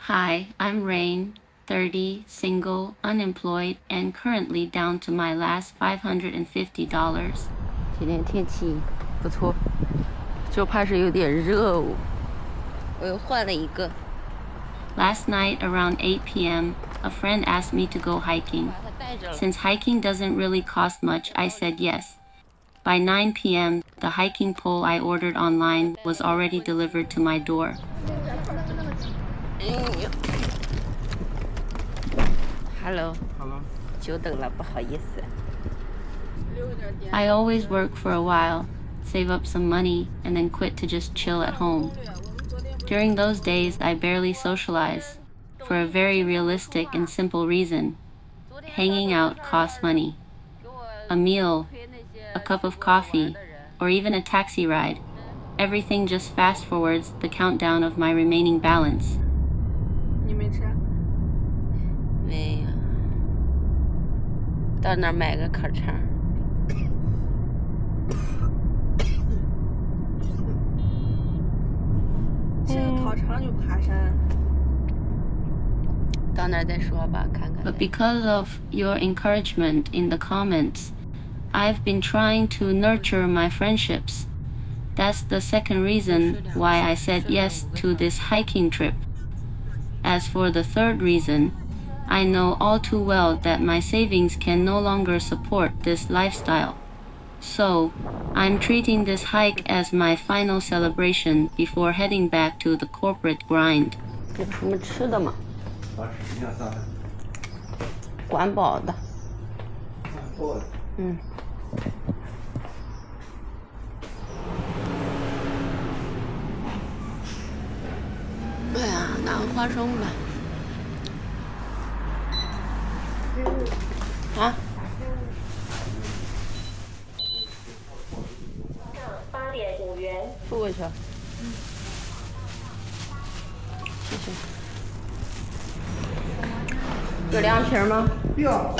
Hi, I'm Rayne, 30, single, unemployed, and currently down to my last $550. 今天天气不错，就怕是有点热哦。我又换了一个。Last night around 8 p.m., a friend asked me to go hiking. Since hiking doesn't really cost much, I said yes. By 9 p.m., the hiking pole I ordered online was already delivered to my door. Hello. 久等了，不好意思。 I always work for a while, save up some money, and then quit to just chill at home. During those days, I barely socialize, for a very realistic and simple reason. Hanging out costs money. A meal, a cup of coffee, or even a taxi ride. Everything just fast forwards the countdown of my remaining balance. 你没吃？没有。到那儿买个烤肠。吃个烤肠就爬山。到那儿再说吧，看看。 But because of your encouragement in the comments, I've been trying to nurture my friendships. That's the second reason why I said yes to this hiking trip. As for the third reason, I know all too well that my savings can no longer support this lifestyle. So, I'm treating this hike as my final celebration before heading back to the corporate grind. 有什么吃的吗？管饱的。嗯。哎呀，拿个花生吧。啊8.5元。付过去。谢谢。有凉皮吗？有。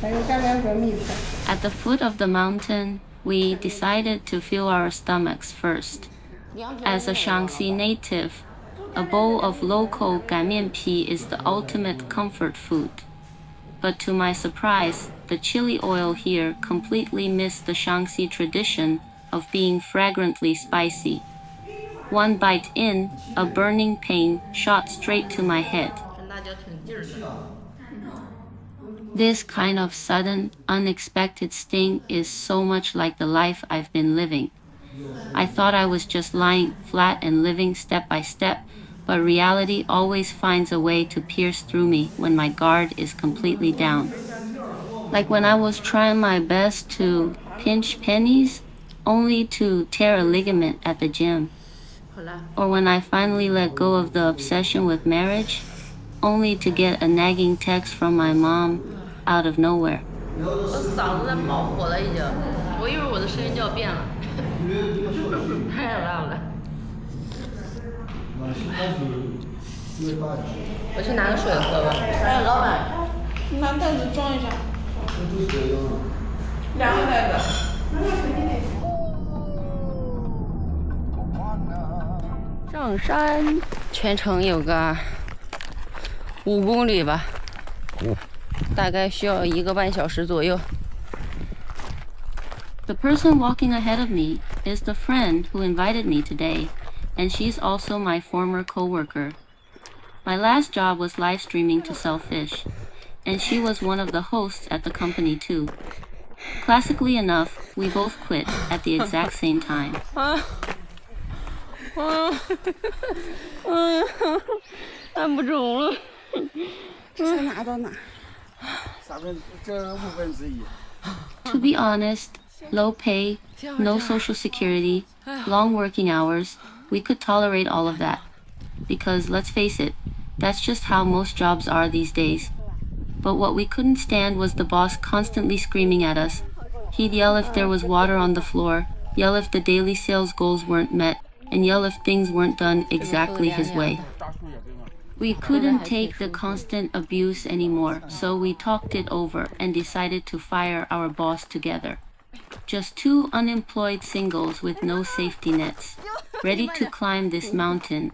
反正蘸凉皮蜜粉。 At the foot of the mountain, we decided to fill our stomachs first. As a Shaanxi native, a bowl of local 擀面皮 is the ultimate comfort food. But to my surprise, the chili oil here completely missed the Shaanxi tradition of being fragrantly spicy. One bite in, a burning pain shot straight to my head. This kind of sudden, unexpected sting is so much like the life I've been living. I thought I was just lying flat and living step by step, but reality always finds a way to pierce through me when my guard is completely down. Like when I was trying my best to pinch pennies, only to tear a ligament at the gym. Or when I finally let go of the obsession with marriage, only to get a nagging text from my mom out of nowhere. 我嗓子在冒火了，已经，我一会儿我的声音就要变了，太烂了。我去拿个水喝吧。哎，老板，拿袋子装一下。2个袋子。上山，全程有个5公里吧，大概需要1个半小时左右。 The person walking ahead of me is the friend who invited me today, and she's also my former coworker. My last job was live streaming to sell fish, and she was one of the hosts at the company too. Classically enough, we both quit at the exact same time. 按不住了。才拿到哪To be honest, low pay, no social security, long working hours, we could tolerate all of that. Because let's face it, that's just how most jobs are these days. But what we couldn't stand was the boss constantly screaming at us. He'd yell if there was water on the floor, yell if the daily sales goals weren't met, and yell if things weren't done exactly his way. We couldn't take the constant abuse anymore, so we talked it over and decided to fire our boss together. Just two unemployed singles with no safety nets, ready to climb this mountain